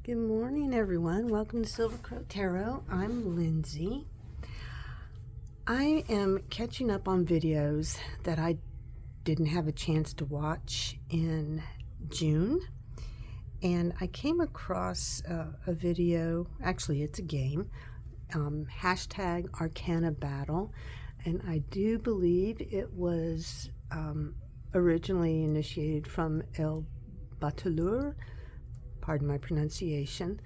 Good morning, everyone. Welcome to Silver Crow Tarot. I'm Lindsay. I am catching up on videos that I didn't have a chance to watch in June. And I came across a video, actually it's a game, hashtag Arcana Battle. And I do believe it was originally initiated from El Bateleur. Pardon my pronunciation.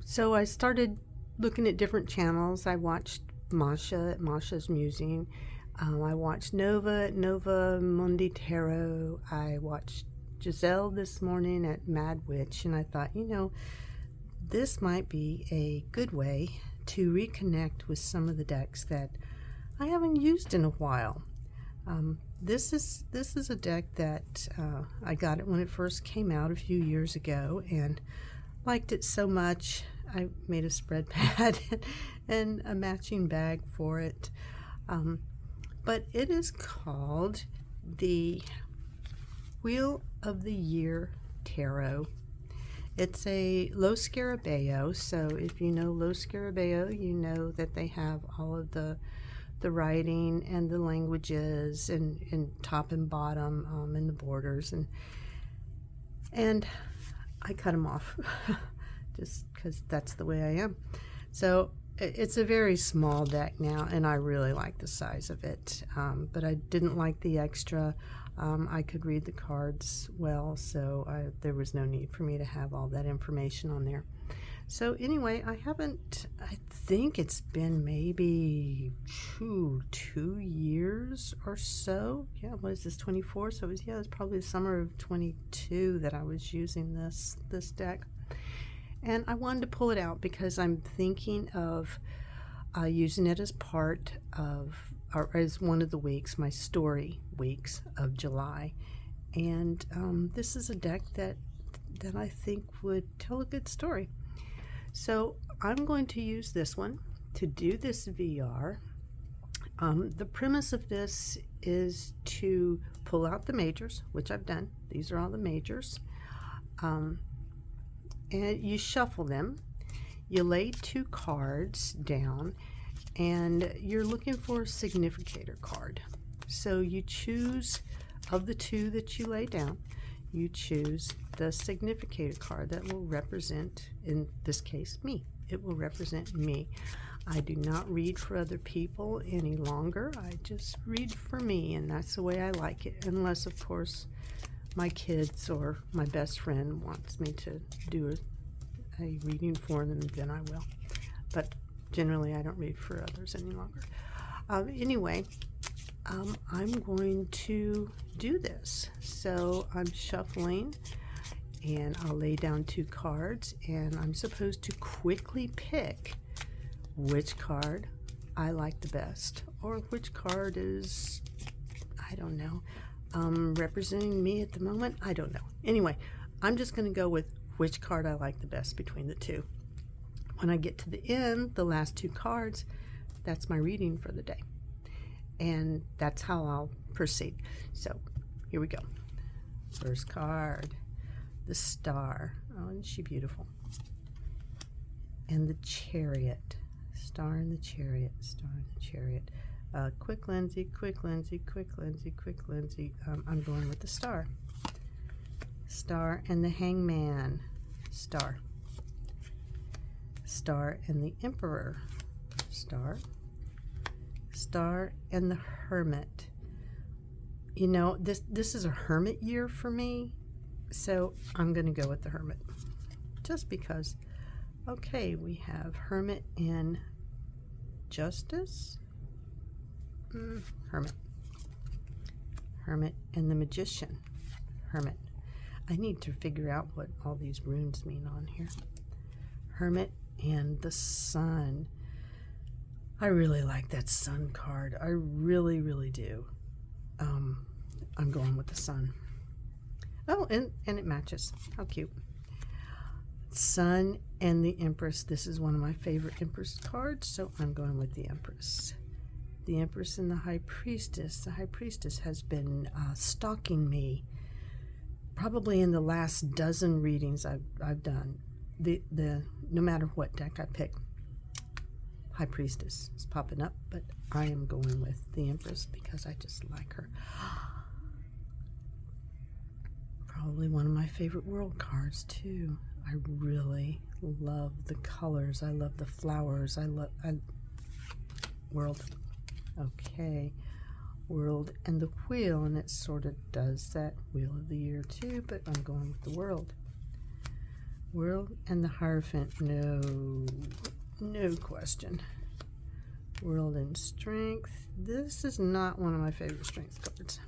So I started looking at different channels. I watched Masha at Masha's Musing. I watched Nova at Nova Mundi Tarot. I watched Giselle this morning at Mad Witch, and I thought, this might be a good way to reconnect with some of the decks that I haven't used in a while. This is a deck that I got it when it first came out a few years ago and liked it so much I made a spread pad and a matching bag for it. But it is called the Wheel of the Year Tarot. It's a Lo Scarabeo, so if you know Lo Scarabeo, you know that they have all of the writing and the languages and top and bottom and the borders, and I cut them off just because that's the way I am. So it's a very small deck now, and I really like the size of it, but I didn't like the extra. I could read the cards well, so there was no need for me to have all that information on there. So anyway, I think it's been maybe two years or so. Yeah, what is this, 24? So it was probably the summer of 22 that I was using this deck. And I wanted to pull it out because I'm thinking of using it as part of, or as one of the weeks, my story weeks of July. And this is a deck that I think would tell a good story. So I'm going to use this one to do this VR. The premise of this is to pull out the majors, which I've done. These are all the majors. And you shuffle them. You lay 2 cards down, and you're looking for a significator card. So you choose, of the 2 that you lay down, you choose the significator card that will represent, in this case, me. It will represent me. I do not read for other people any longer. I just read for me, and that's the way I like it. Unless, of course, my kids or my best friend wants me to do a reading for them, then I will. But generally, I don't read for others any longer. Anyway, I'm going to do this. So I'm shuffling, and I'll lay down 2 cards, and I'm supposed to quickly pick which card I like the best, or which card is, I don't know, representing me at the moment. I don't know. Anyway, I'm just going to go with which card I like the best between the 2. When I get to the end, the last 2 cards, that's my reading for the day. And that's how I'll proceed. So here we go. First card, the Star. Oh, isn't she beautiful? And the Chariot. Star and the Chariot. Star and the Chariot. Quick Lindsay, quick Lindsay, quick Lindsay, quick Lindsay. I'm going with the Star. Star and the Hangman. Star. Star and the Emperor. Star. Star and the Hermit. You know, this is a Hermit year for me, so I'm going to go with the Hermit. Just because. Okay, we have Hermit and Justice. Hermit. Hermit and the Magician. Hermit. I need to figure out what all these runes mean on here. Hermit and the Sun. I really like that Sun card. I really, really do. I'm going with the Sun. Oh, and it matches. How cute. Sun and the Empress. This is one of my favorite Empress cards, so I'm going with the Empress. The Empress and the High Priestess. The High Priestess has been stalking me probably in the last dozen readings I've done. no matter what deck I pick, High Priestess is popping up, but I am going with the Empress because I just like her. Probably one of my favorite world cards too. I really love the colors. I love the flowers. World. Okay. World and the Wheel, and it sort of does that. Wheel of the Year too, but I'm going with the World. World and the Hierophant. No question. World and Strength. This is not one of my favorite strength cards.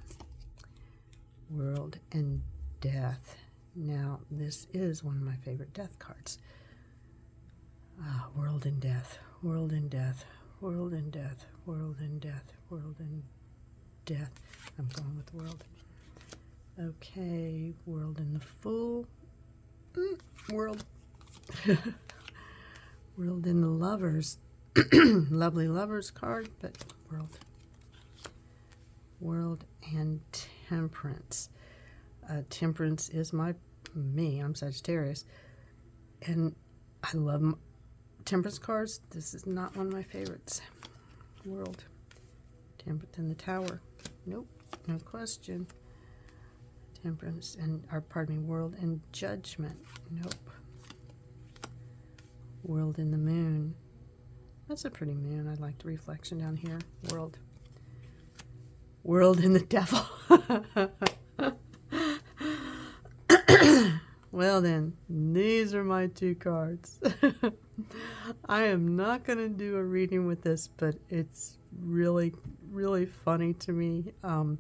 World and Death. Now, this is one of my favorite death cards. World and Death. World and Death. World and Death. World and Death. World and Death. I'm going with World. Okay, World and the Fool. World. World and the Lovers. Lovely Lovers card, but World. World and Temperance. Temperance is I'm Sagittarius, and I love Temperance cards. This is not one of my favorites. World. Temperance and the Tower. Nope, no question. Temperance and, World and Judgment. Nope. World and the Moon. That's a pretty moon. I like the reflection down here. World. World and the Devil. Well then, these are my two cards. I am not going to do a reading with this, but it's really, really funny to me, and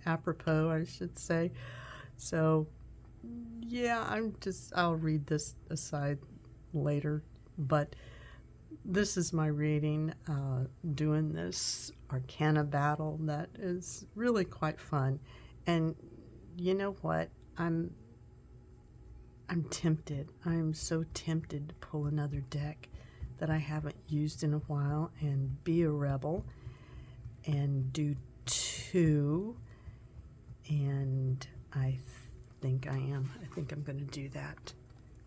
apropos, I should say. So, yeah, I'll read this aside later, but this is my reading, doing this Arcana battle that is really quite fun. And you know what? I'm tempted. I'm so tempted to pull another deck that I haven't used in a while and be a rebel and do two. And I think I am. I think I'm going to do that.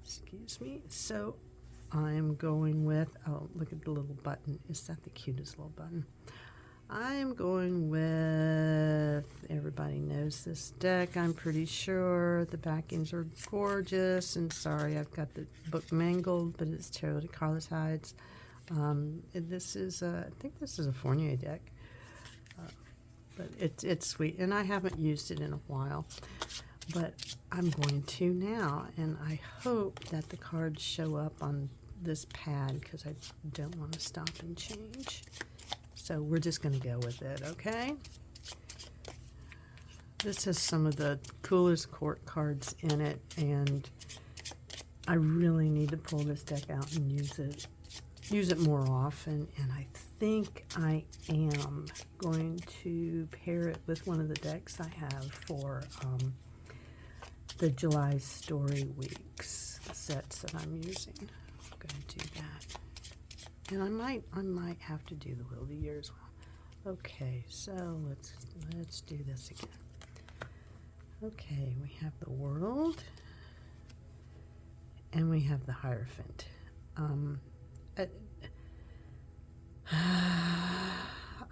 Excuse me. So I'm going with, oh, look at the little button. Is that the cutest little button? I'm going with, everybody knows this deck, I'm pretty sure. The backings are gorgeous, and sorry I've got the book mangled, but it's Tarot de Carlos Hides. This is, I think this is a Fournier deck, but it's sweet, and I haven't used it in a while, but I'm going to now, and I hope that the cards show up on this pad, because I don't want to stop and change. So we're just going to go with it, okay? This has some of the coolest court cards in it, and I really need to pull this deck out and use it more often, and I think I am going to pair it with one of the decks I have for the July Story Weeks sets that I'm using. I'm going to do that. And I might have to do the Will of the Year as well. Okay, so let's do this again. Okay, we have the World, and we have the Hierophant.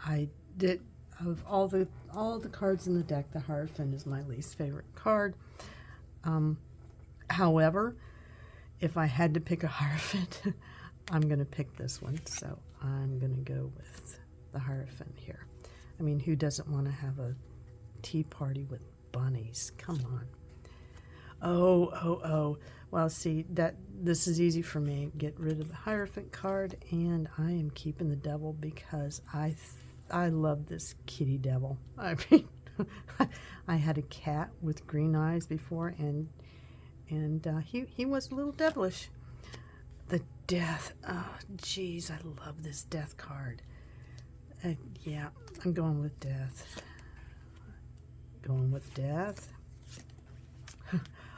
I did, of all the cards in the deck, the Hierophant is my least favorite card. However, if I had to pick a Hierophant, I'm going to pick this one, so I'm going to go with the Hierophant here. I mean, who doesn't want to have a tea party with bunnies? Come on. Oh. Well, see, this is easy for me. Get rid of the Hierophant card, and I am keeping the Devil because I love this kitty devil. I mean, I had a cat with green eyes before, and he was a little devilish. The Death. Oh, geez, I love this Death card. Yeah, I'm going with Death. Going with Death.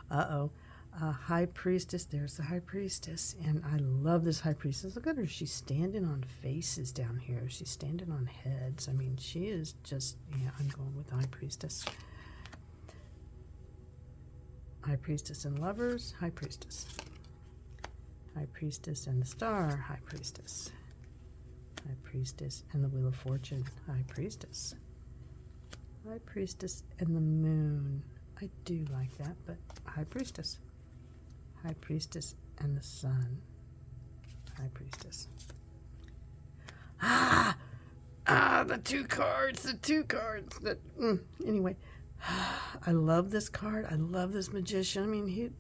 Uh-oh. High Priestess. There's the High Priestess. And I love this High Priestess. Look at her. She's standing on faces down here. She's standing on heads. I mean, she is just, yeah, I'm going with the High Priestess. High Priestess and Lovers, High Priestess. High Priestess and the Star, High Priestess. High Priestess and the Wheel of Fortune, High Priestess. High Priestess and the Moon. I do like that, but High Priestess. High Priestess and the Sun, High Priestess. The two cards. Anyway, I love this card. I love this magician. I mean,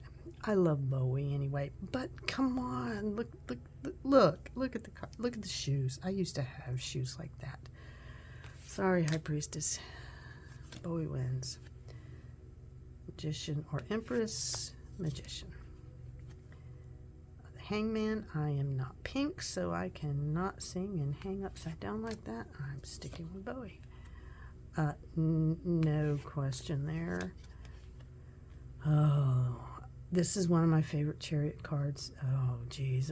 I love Bowie anyway. But come on, look at the card. Look at the shoes. I used to have shoes like that. Sorry, High Priestess. Bowie wins. Magician or Empress, Magician. The Hangman. I am not pink, so I cannot sing and hang upside down like that. I'm sticking with Bowie. No question there. Oh, this is one of my favorite Chariot cards. Oh geez.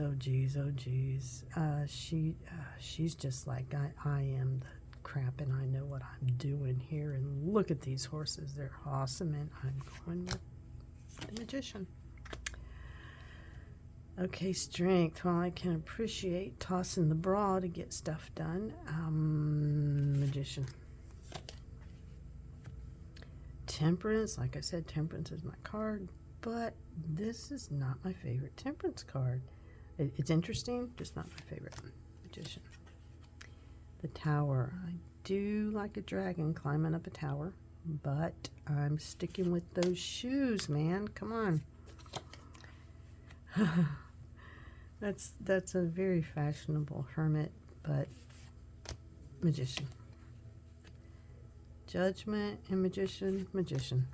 She's just like I am the crap, and I know what I'm doing here. And look at these horses; they're awesome. And I'm going with the Magician. Okay, Strength. Well, I can appreciate tossing the bra to get stuff done. Magician. Temperance. Like I said, Temperance is my card, but this is not my favorite Temperance card. It's interesting, just not my favorite. Magician. The Tower. I do like a dragon climbing up a tower, but I'm sticking with those shoes, man. Come on. That's a very fashionable hermit, but Magician. Judgment and Magician. Magician.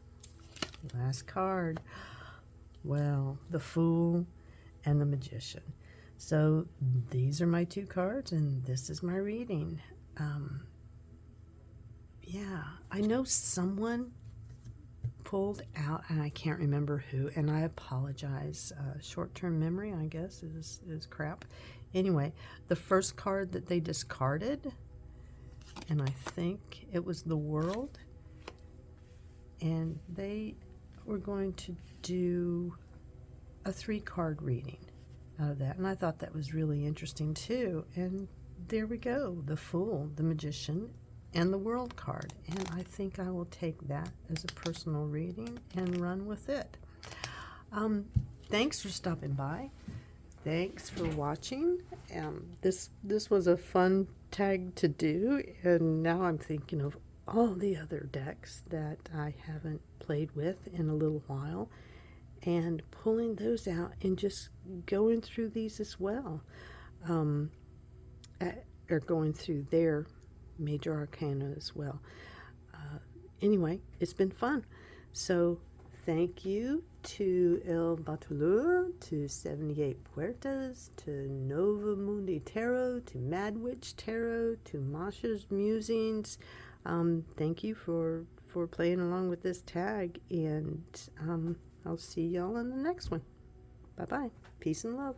Last card. Well, the Fool and the Magician. So these are my two cards, and this is my reading. Yeah, I know someone pulled out, and I can't remember who, and I apologize. Short-term memory, I guess, is crap. Anyway, the first card that they discarded, and I think it was the World, and they were going to do a 3-card reading out of that, and I thought that was really interesting too. And there we go, the Fool, the Magician, and the World card, and I think I will take that as a personal reading and run with it. Thanks for stopping by. Thanks for watching. This was a fun tag to do, and now I'm thinking of all the other decks that I haven't played with in a little while, and pulling those out and just going through these as well, or going through their Major Arcana as well. Anyway, it's been fun. So thank you to El Batulur, to 78 Puertas, to Nova Mundi Tarot, to Mad Witch Tarot, to Masha's Musings. Thank you for playing along with this tag, and I'll see y'all in the next one. Bye-bye. Peace and love.